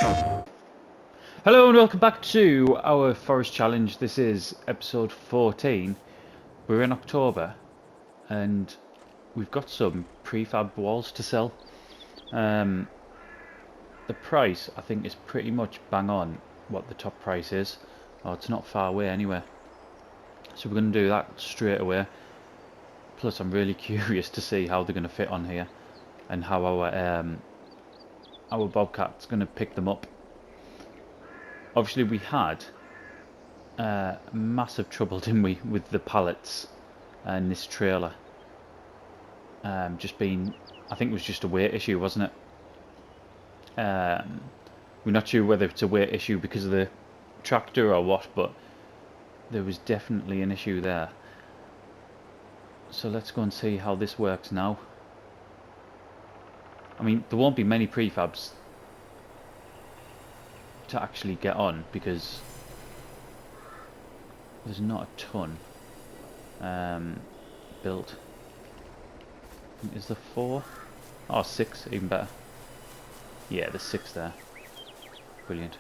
Hello and welcome back to our forest challenge. This is episode 14. We're in October and we've got some prefab walls to sell. The price I think is pretty much bang on what the top price is. Oh, it's not far away anyway. So we're going to do that straight away. Plus I'm really curious to see how they're going to fit on here and how our bobcat's going to pick them up. Obviously we had massive trouble, didn't we, with the pallets and this trailer. Just being, I think it was just a weight issue, wasn't it? We're not sure whether it's a weight issue because of the tractor or what, but there was definitely an issue there. So let's go and see how this works now. I mean, there won't be many prefabs to actually get on because there's not a ton built. Is there 4? Oh, 6, even better. Yeah, there's 6 there. Brilliant.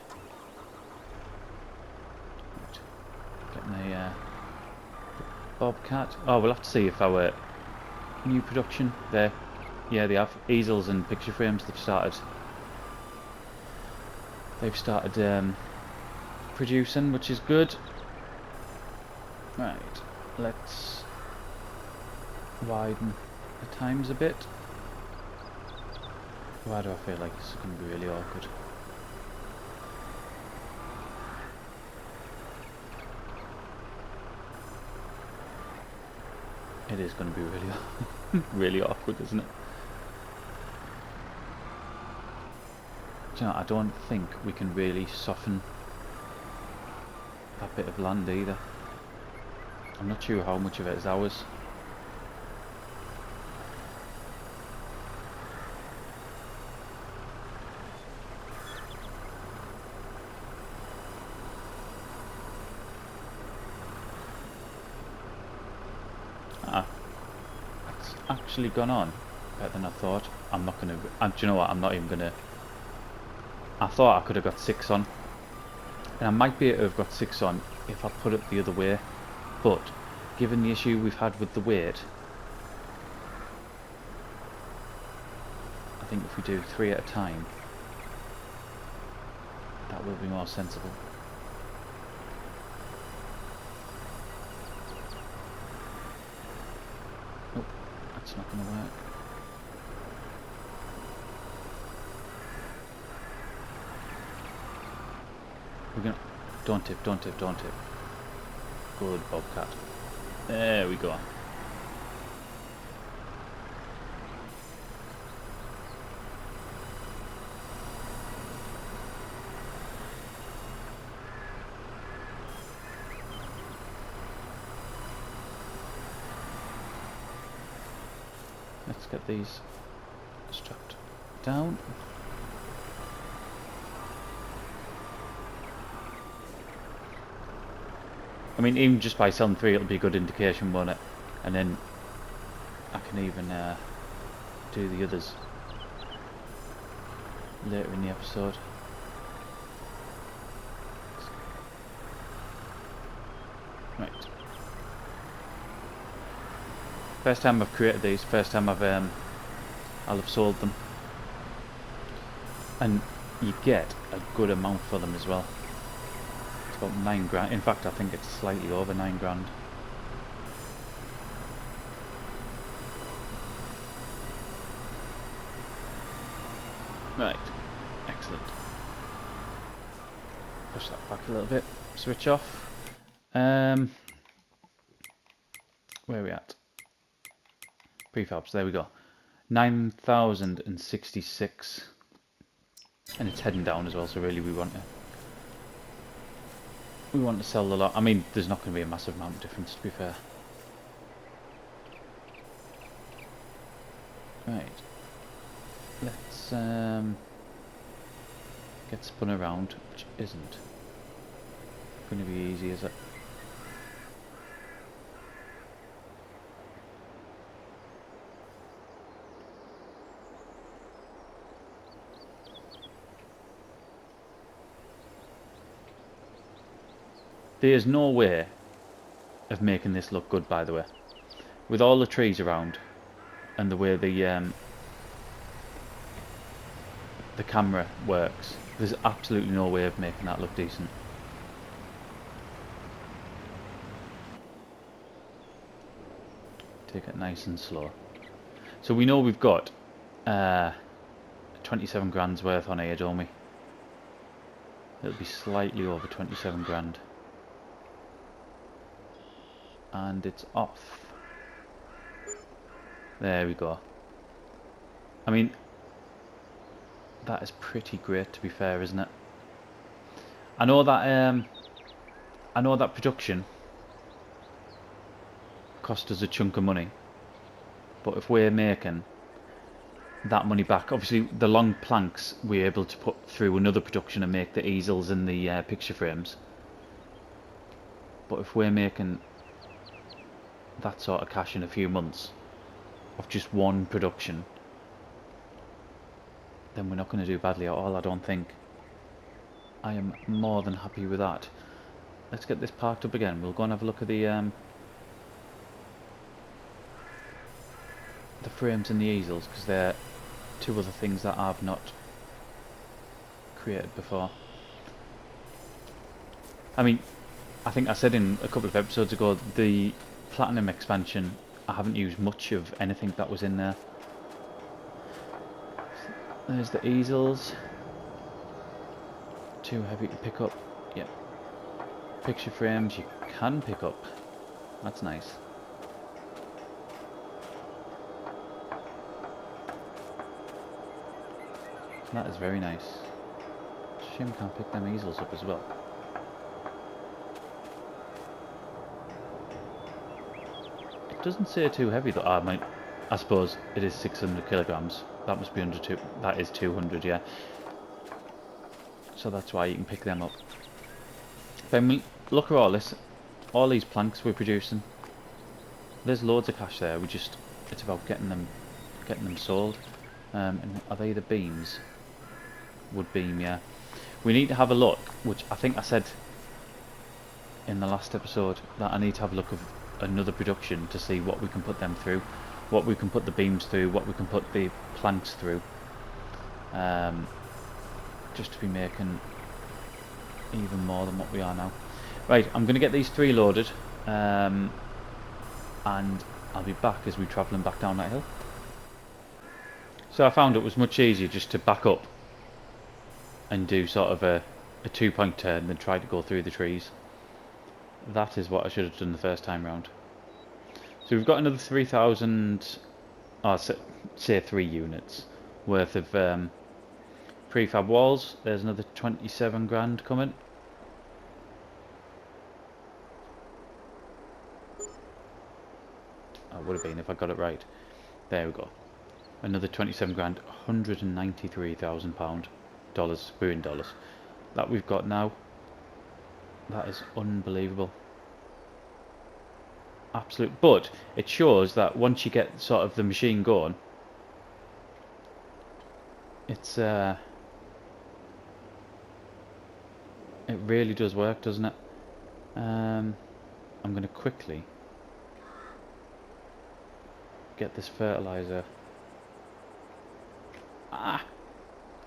Right. Getting a bobcat. Oh, we'll have to see if our new production there. Yeah, they have easels and picture frames. They've started producing, which is good. Right, let's widen the times a bit. Why do I feel like this is going to be really awkward? It is going to be really, really awkward, isn't it? Do you know, I don't think we can really soften that bit of land either. I'm not sure how much of it is ours. It's actually gone on better than I thought. I'm not gonna. Do you know what? I'm not even gonna. I thought I could have got 6 on, and I might be able to have got 6 on if I put it the other way. But given the issue we've had with the weight, I think if we do 3 at a time, that will be more sensible. Nope, that's not going to work. We're gonna. Don't tip, don't tip, don't tip. Good bobcat. There we go. Let's get these strapped down. I mean, even just by selling 3 it'll be a good indication, won't it? And then I can even do the others later in the episode. Right. First time I've created these, first time I'll have sold them. And you get a good amount for them as well. It's about 9 grand. In fact, I think it's slightly over 9 grand. Right, excellent. Push that back a little bit. Switch off. Where are we at? Prefabs, there we go. 9,066. And it's heading down as well, so really we want to sell the lot. I mean, there's not going to be a massive amount of difference, to be fair. Right. Let's get spun around, which isn't going to be easy, is it? There's no way of making this look good, by the way. With all the trees around and the way the camera works, there's absolutely no way of making that look decent. Take it nice and slow. So we know we've got 27 grand's worth on here, don't we? It'll be slightly over 27 grand. And it's off. There we go. I mean, that is pretty great, to be fair, isn't it? I know that production cost us a chunk of money, but if we're making that money back, obviously the long planks we're able to put through another production and make the easels and the picture frames. But if we're making that sort of cash in a few months of just one production, then we're not going to do badly at all, I don't think. I am more than happy with that. Let's get this parked up again. We'll go and have a look at the frames and the easels, because they're two other things that I've not created before. I mean, I think I said in a couple of episodes ago, the Platinum expansion, I haven't used much of anything that was in there. There's the easels. Too heavy to pick up. Yep. Picture frames you can pick up. That's nice. That is very nice. Shame we can't pick them easels up as well. It doesn't say too heavy though. I suppose it is 600 kilograms. That must be under two. That is 200, yeah. So that's why you can pick them up. Then we look at all these planks we're producing. There's loads of cash there. It's about getting them sold. And are they the beams? Wood beam, yeah. We need to have a look, which I think I said in the last episode, that I need to have a look of another production to see what we can put them through, what we can put the beams through, what we can put the planks through. Just to be making even more than what we are now. Right, I'm going to get these 3 loaded, and I'll be back as we're travelling back down that hill. So I found it was much easier just to back up and do sort of a 2-point turn than try to go through the trees. That is what I should have done the first time round. So we've got another 3,000, say 3 units worth of prefab walls. There's another 27 grand coming. That would have been if I got it right. There we go. Another 27 grand, £193,000 dollars, we're in dollars, that we've got now. That is unbelievable. Absolute. But it shows that once you get sort of the machine going, it's it really does work, doesn't it? I'm going to quickly get this fertilizer. I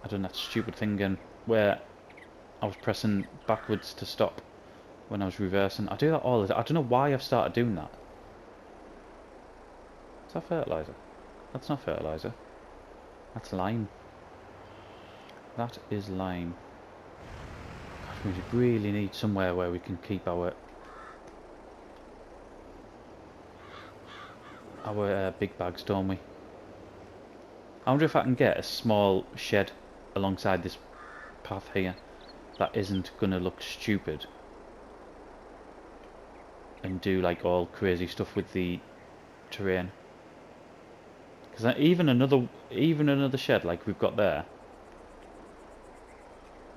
done that stupid thing again where I was pressing backwards to stop when I was reversing. I do that all the time. I don't know why I've started doing that. Is that fertilizer? That's not fertilizer. That's lime. That is lime. God, we really need somewhere where we can keep our big bags, don't we? I wonder if I can get a small shed alongside this path here that isn't gonna look stupid and do like all crazy stuff with the terrain. Because even another shed like we've got there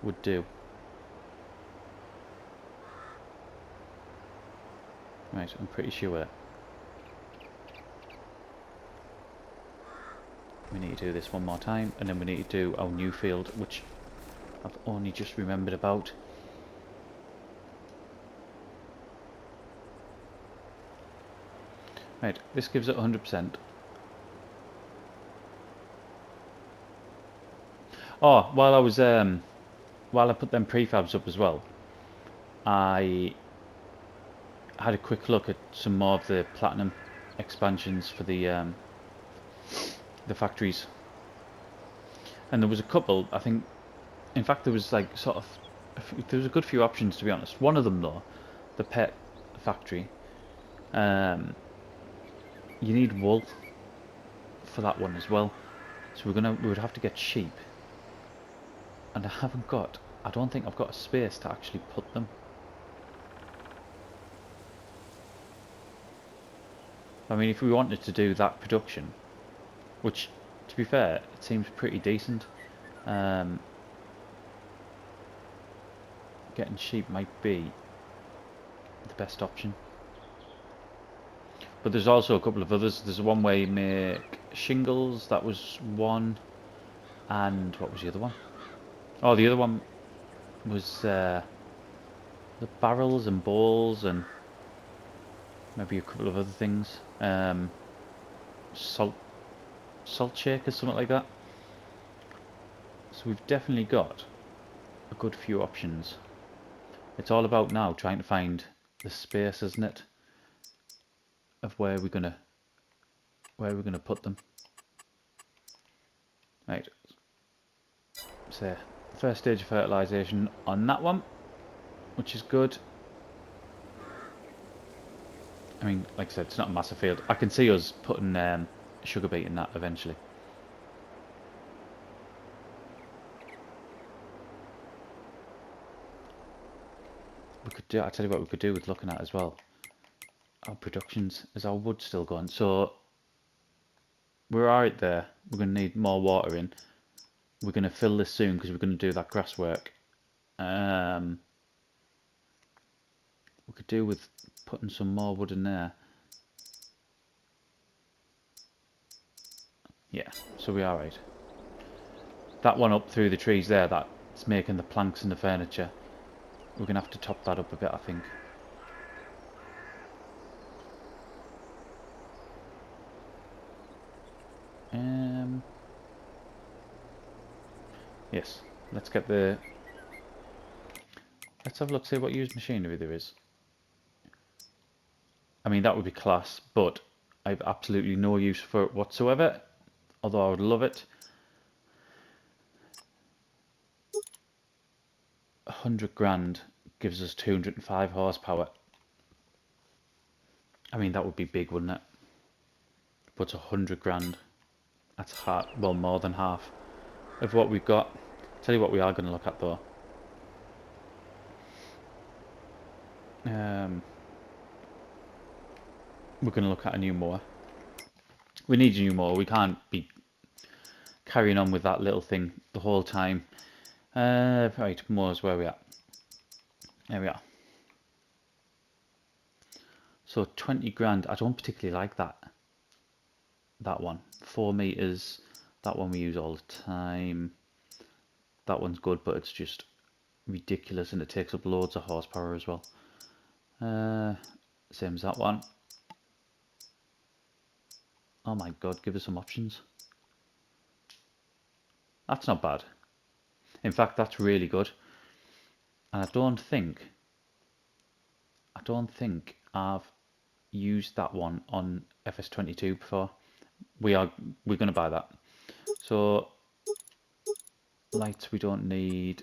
would do. Right, I'm pretty sure we need to do this one more time, and then we need to do our new field, which I've only just remembered about. Right, this gives it 100%. Oh, while I put them prefabs up as well, I had a quick look at some more of the platinum expansions for the factories, and there was a couple. I think, in fact, there was like sort of there was a good few options, to be honest. One of them though, the pet factory, um, you need wool for that one as well, so we would have to get sheep, and I don't think I've got a space to actually put them. I mean, if we wanted to do that production, which, to be fair, it seems pretty decent, um, getting sheep might be the best option. But there's also a couple of others. There's one where you make shingles, that was one, and what was the other one? Oh, the other one was the barrels and bowls and maybe a couple of other things. Salt shakers, something like that. So we've definitely got a good few options. It's all about now trying to find the space, isn't it, of where we're gonna put them. Right. So first stage of fertilisation on that one, which is good. I mean, like I said, it's not a massive field. I can see us putting sugar beet in that eventually. We could do. I tell you what, we could do with looking at as well. Our productions, is our wood still going? So we're alright there. We're going to need more water in. We're going to fill this soon because we're going to do that grass work. We could do with putting some more wood in there. Yeah, so we are right. That one up through the trees there, that's making the planks and the furniture. We're going to have to top that up a bit, I think. Yes, let's get the... Let's have a look, see what used machinery there is. I mean, that would be class, but I've absolutely no use for it whatsoever, although I would love it. 100 grand gives us 205 horsepower. I mean, that would be big, wouldn't it? But 100 grand, that's half, well, more than half of what we've got. Tell you what we are going to look at though. We're going to look at a new mower. We need a new mower. We can't be carrying on with that little thing the whole time. Right, mowers, where are we at? There we are. So 20 grand. I don't particularly like that one. 4 meters. That one we use all the time. That one's good, but it's just ridiculous and it takes up loads of horsepower as well. Same as that one. Oh my god, give us some options. That's not bad. In fact, that's really good. And I don't think I've used that one on FS22 before. We're going to buy that. So lights, we don't need.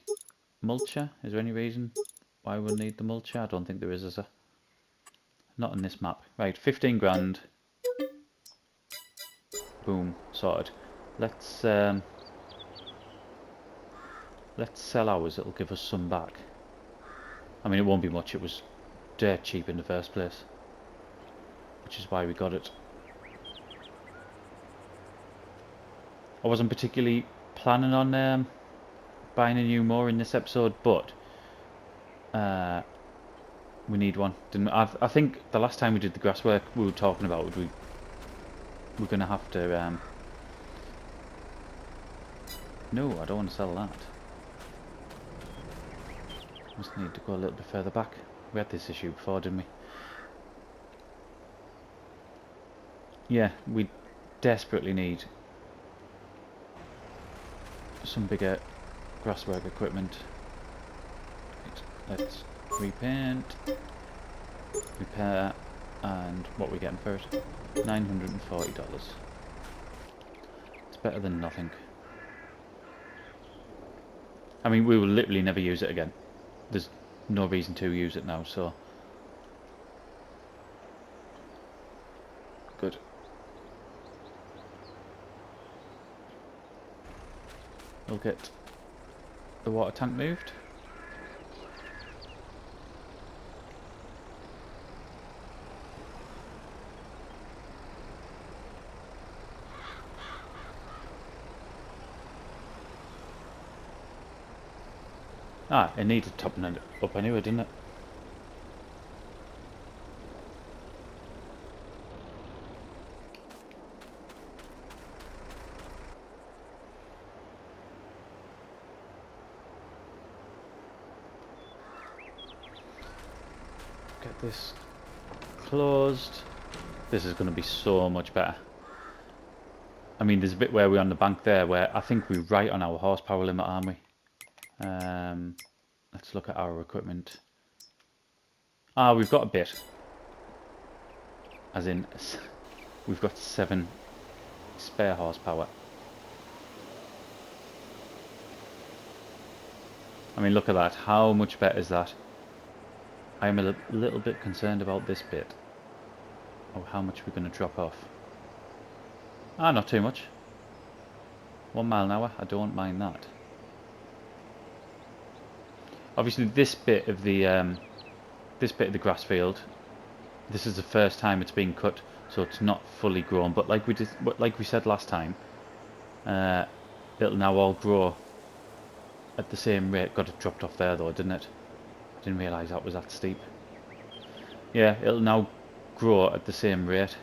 Mulcher, is there any reason why we'll need the mulcher? I don't think there is there? Not on this map. Right, 15 grand. Boom, sorted. Let's sell ours, it'll give us some back. I mean, it won't be much, it was dirt cheap in the first place, which is why we got it. I wasn't particularly planning on buying a new mower in this episode, but we need one. Didn't we? I think the last time we did the grass work, we were talking about we're going to have to... No, I don't want to sell that. Just need to go a little bit further back. We had this issue before, didn't we? yeah, we desperately need some bigger grasswork equipment. Let's repaint, repair, and what we're getting for it? $940. It's better than nothing. I mean, we will literally never use it again. There's no reason to use it now, so good. We'll get the water tank moved. Ah, it needed topping it up anyway, didn't it? Get this closed. This is going to be so much better. I mean, there's a bit where we're on the bank there where I think we're right on our horsepower limit, aren't we? Let's look at our equipment. Ah, we've got a bit. As in, we've got 7 spare horsepower. I mean, look at that. How much better is that? I'm a little bit concerned about this bit. Oh, how much we're going to drop off. Ah, not too much. 1 mile an hour. I don't mind that. Obviously, this bit of the grass field, this is the first time it's been cut, so it's not fully grown. But like we said last time, it'll now all grow at the same rate. Got it dropped off there though, didn't it? Didn't realise that was that steep. Yeah, it'll now grow at the same rate,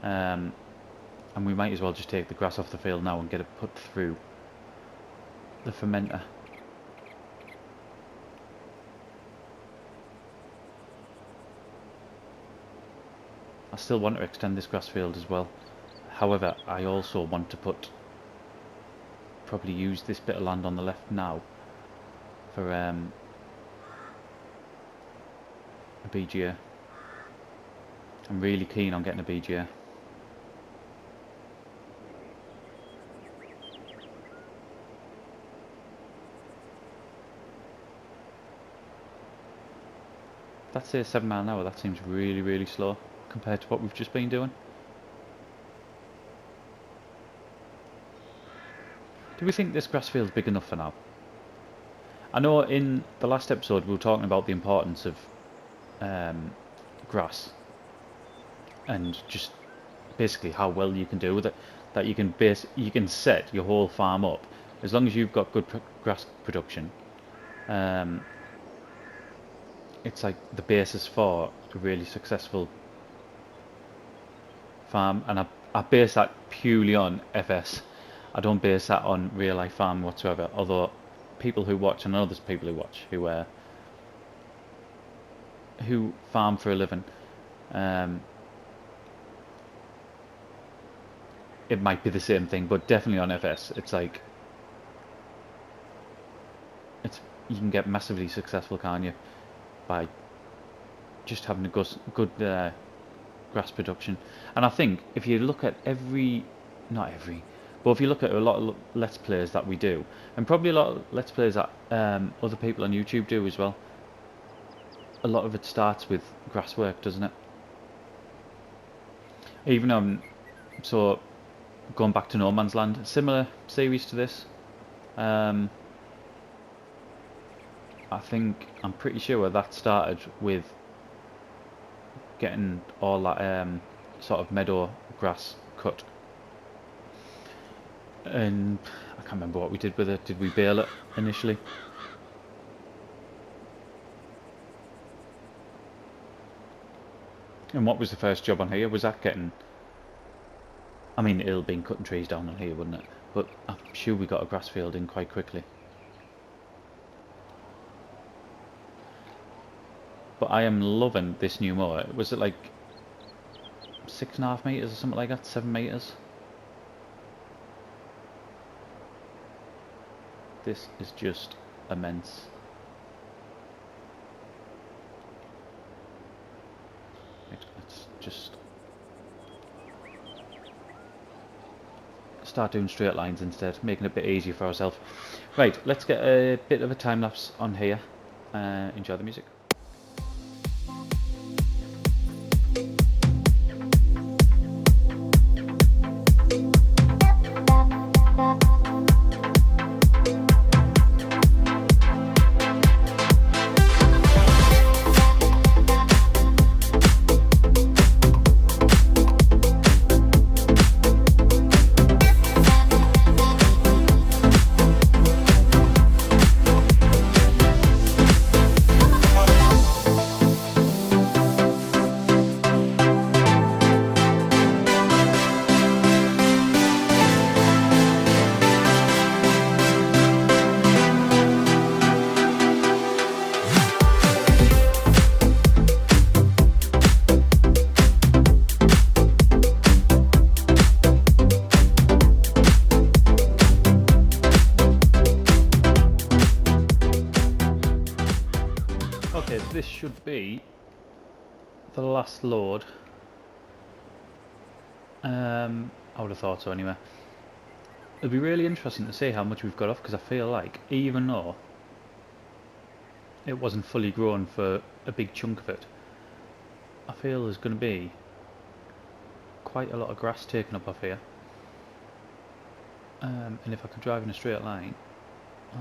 and we might as well just take the grass off the field now and get it put through the fermenter. I still want to extend this grass field as well. However, I also want to probably use this bit of land on the left now for a BGA. I'm really keen on getting a BGA. That's a 7 mile an hour. That seems really, really slow compared to what we've just been doing. Do we think this grass field's big enough for now? I know in the last episode we were talking about the importance of grass and just basically how well you can do with it. That you can set your whole farm up as long as you've got good grass production. It's like the basis for a really successful farm, and I base that purely on FS. I don't base that on real life farm whatsoever. Although people who watch, and I know there's people who watch who farm for a living, it might be the same thing, but definitely on FS, it's like you can get massively successful, can't you, by just having a good grass production. And I think if you look at not every, but if you look at a lot of Let's Plays that we do, and probably a lot of Let's Plays that other people on YouTube do as well, a lot of it starts with grass work, doesn't it? Even so going back to No Man's Land, similar series to this. I'm pretty sure that started with getting all that sort of meadow grass cut, and I can't remember what we did with it. Did we bale it initially? And what was the first job on here? Was that getting... I mean, it'll been cutting trees down on here, wouldn't it? But I'm sure we got a grass field in quite quickly. But I am loving this new mower. Was it like 6.5 meters or something like that, 7 meters. This is just immense. Let's just start doing straight lines instead, making it a bit easier for ourselves. Right, let's get a bit of a time lapse on here. Enjoy the music. Okay, this should be the last load. I would have thought so anyway. It'll be really interesting to see how much we've got off, because I feel like even though it wasn't fully grown for a big chunk of it, I feel there's going to be quite a lot of grass taken up off here. And if I could drive in a straight line, oh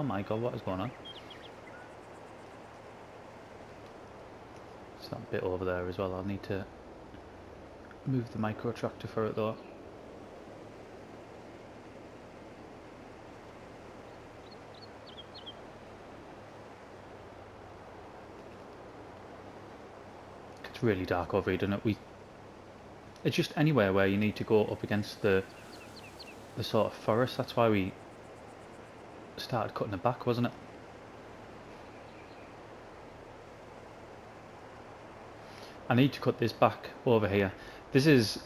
my god, what is going on? It's that bit over there as well. I'll need to move the micro tractor for it though. It's really dark over here, doesn't it? It's just anywhere where you need to go up against the sort of forest. That's why we started cutting it back, wasn't it? I need to cut this back over here. This is,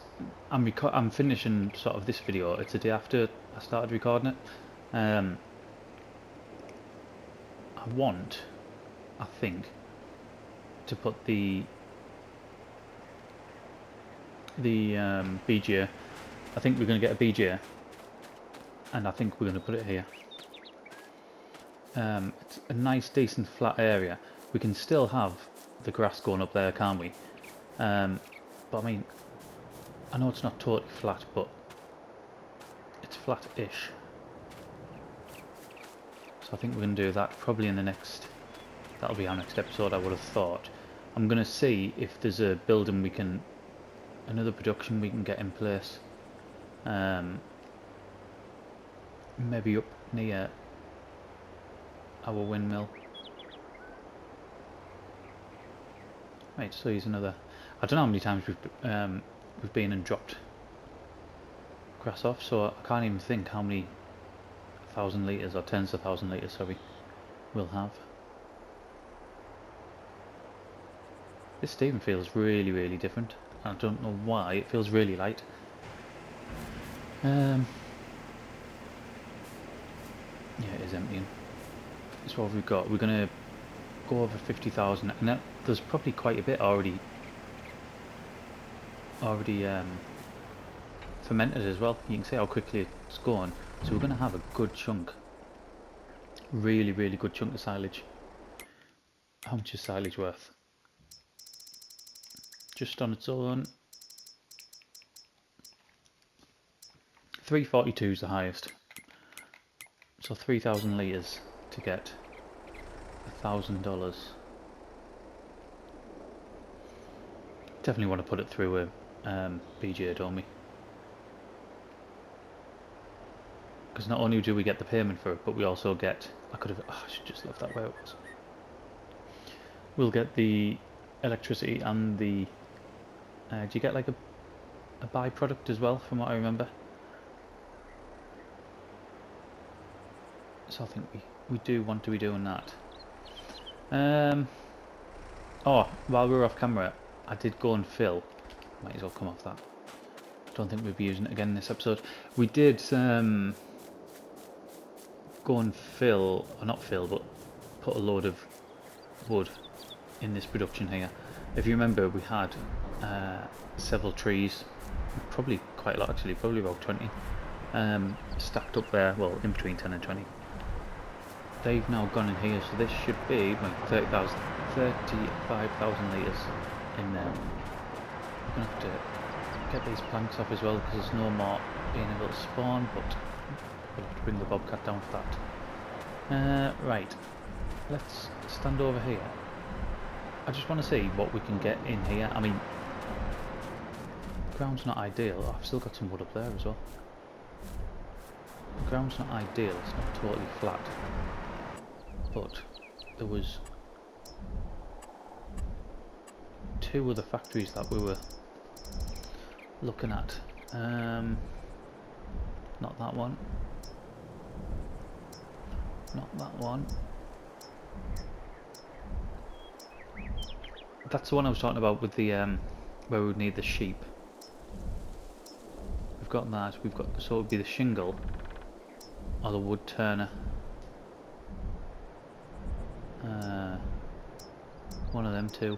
I'm finishing sort of this video. It's the day after I started recording it. I think, to put the BJ. I think we're going to get a BJ, and I think we're going to put it here. It's a nice, decent, flat area. We can still have the grass going up there, can't we? But I mean, I know it's not totally flat, but it's flat-ish. So I think we're going to do that probably in the next. That'll be our next episode, I would have thought. I'm going to see if there's a building we can, another production we can get in place. Maybe up near our windmill. Right, so here's another. I don't know how many times we've been and dropped grass off, so I can't even think how many 1,000 litres or tens of 1,000 litres, sorry, we'll have. This steam feels really, really different. I don't know why, it feels really light. Yeah, it is emptying. That's what we've got. We're going to go over 50,000, and there's probably quite a bit already fermented as well. You can see how quickly it's going. So we're going to have a good chunk, really, really good chunk of silage. How much is silage worth? Just on its own, 342 is the highest. So 3,000 litres to get $1,000. Definitely want to put it through a BJ, don't we? Because not only do we get the payment for it, but we also get. I should just left that where it was. We'll get the electricity and the. Do you get like a byproduct as well, from what I remember? So I think we do want to be doing that. Oh, while we were off camera, I did go and fill Might as well come off that. Don't think we'll be using it again in this episode. We did go and fill, or not fill, but put a load of wood in this production here. If you remember, we had several trees, probably quite a lot actually, probably about 20, stacked up there, well, in between 10 and 20. They've now gone in here, so this should be like 35,000 litres in there. We're going to have to get these planks off as well, because there's no more being able to spawn, but we'll have to bring the bobcat down for that. Right, let's stand over here. I just want to see what we can get in here. I mean, the ground's not ideal. Oh, I've still got some wood up there as well. The ground's not ideal, it's not totally flat. But there was 2 other factories that we were looking at. Not that one. Not that one. That's the one I was talking about with the where we would need the sheep. We've got that. We've got, so it would be the shingle or the wood turner. One of them two.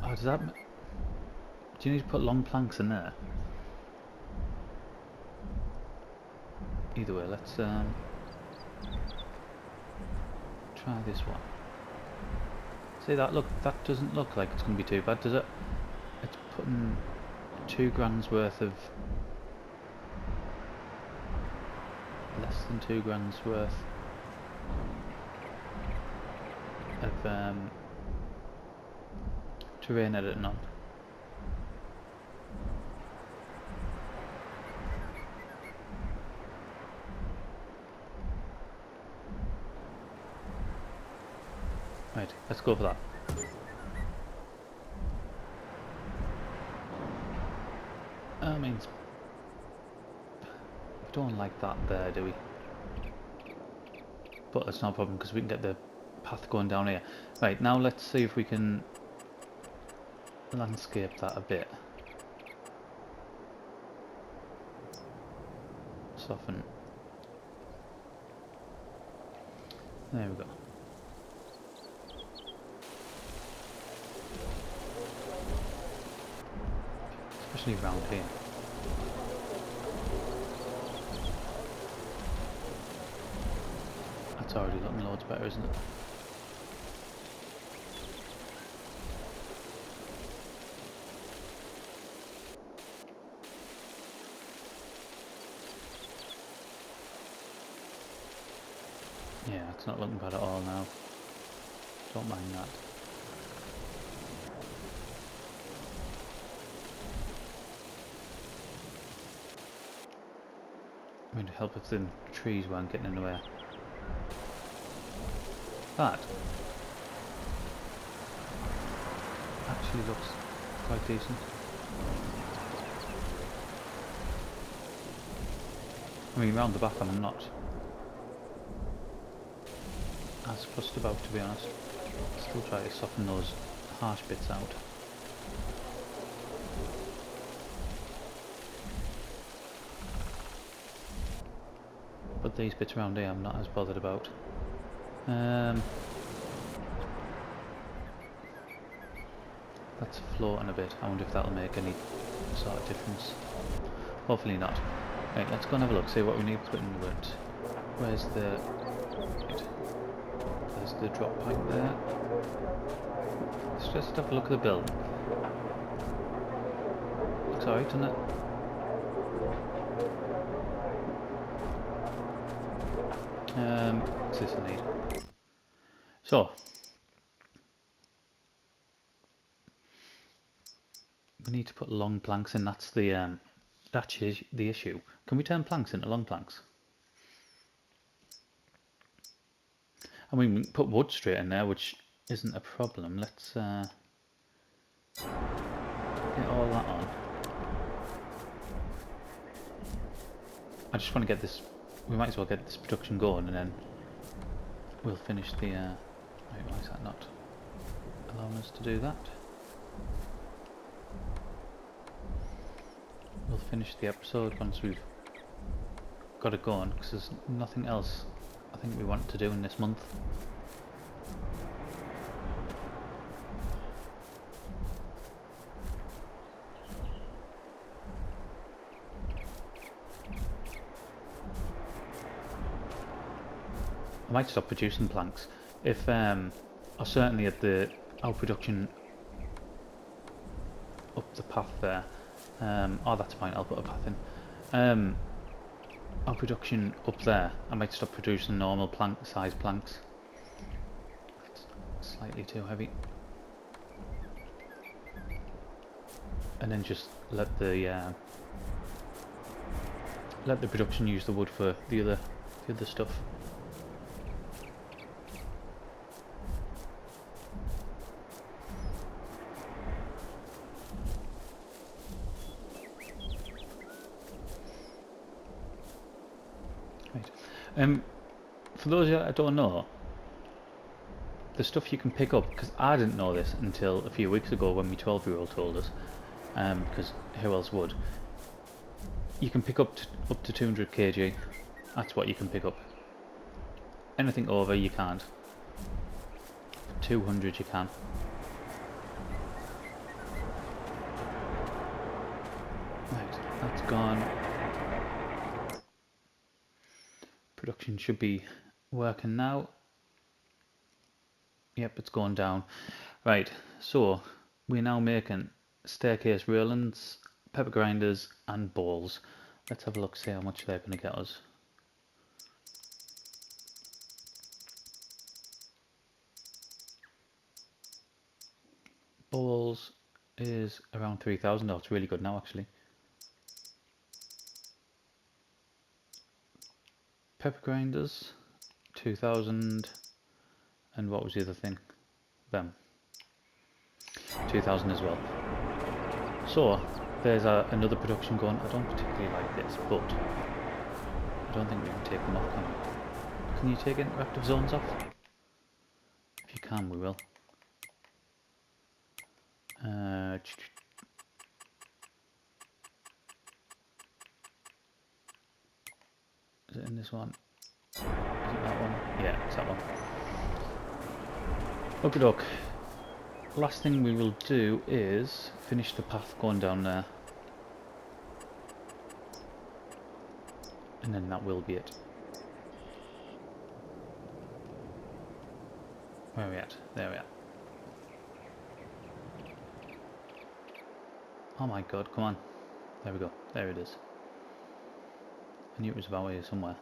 Oh, does that? Do you need to put long planks in there? Either way, let's try this one. See that? Look, that doesn't look like it's going to be too bad, does it? It's putting 2 grand's worth of, less than 2 grand's worth of terrain editing on. Right, let's go for that. I mean, we don't like that there, do we? But that's not a problem because we can get the path going down here. Right, now let's see if we can landscape that a bit. Soften. There we go. Especially around here. That's already looking loads better, isn't it? Yeah, it's not looking bad at all now. Don't mind that. I mean, to help if the trees weren't getting in the way. That actually looks quite decent. I mean, round the back I'm not as fussed about, to be honest. Still try to soften those harsh bits out. But these bits around here I'm not as bothered about. That's floating a bit. I wonder if that'll make any sort of difference. Hopefully not. Right, let's go and have a look, see what we need to put in the wood. Where's the... Right. There's the drop point there. Let's just have a look at the building. Looks alright, doesn't it? What's this I need? So, we need to put long planks in. That's the issue. Can we turn planks into long planks? I mean, we can put wood straight in there, which isn't a problem. Let's get all that on. I just want to get this we might as well get this production going, and then we'll finish the. Wait, why is that not allowing us to do that? We'll finish the episode once we've got it going, because there's nothing else I think we want to do in this month. I might stop producing planks if or certainly at our production up the path there. Oh, that's fine, I'll put a path in. Our production up there, I might stop producing normal size planks. It's slightly too heavy. And then just let the production use the wood for the other stuff. Right. For those of you that don't know, the stuff you can pick up, because I didn't know this until a few weeks ago when my 12-year-old told us, because who else would? You can pick up to 200 kg. That's what you can pick up. Anything over you can't. 200 you can. Right, that's gone. Production should be working now. Yep, it's going down. Right, so we're now making staircase railings, pepper grinders and balls. Let's have a look, see how much they're going to get us. Balls is around 3,000. Oh, it's really good now actually. Pepper grinders 2,000, and what was the other thing? Them 2,000 as well. So there's another production going. I don't particularly like this, but I don't think we can take them off, can we? Can you take interactive zones off? If you can, we will. Is it in this one? Is it that one? Yeah, it's that one. Okie doke. Last thing we will do is finish the path going down there. And then that will be it. Where are we at? There we are. Oh my god, come on. There we go. There it is. I knew it was about here somewhere.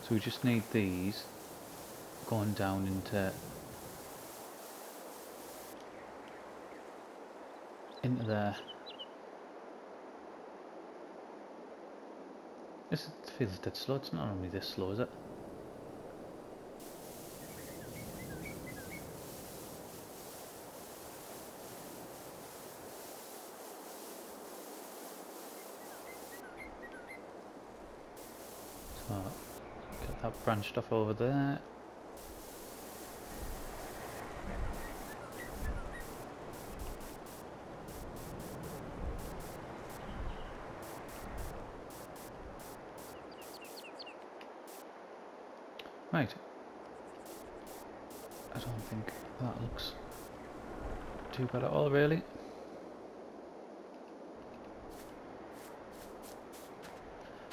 So we just need these going down into there. This feels dead slow. It's not only this slow, is it? So get that branched off over there. Right. I don't think that looks too bad at all, really.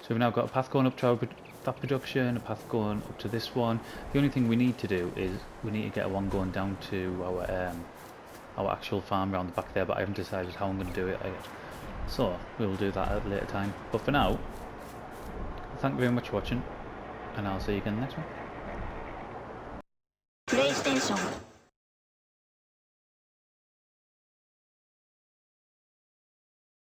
So we've now got a path going up to that production, a path going up to this one. The only thing we need to do is we need to get one going down to our actual farm around the back there, but I haven't decided how I'm going to do it yet. So we'll do that at a later time. But for now, thank you very much for watching, and I'll see you again next one. PlayStation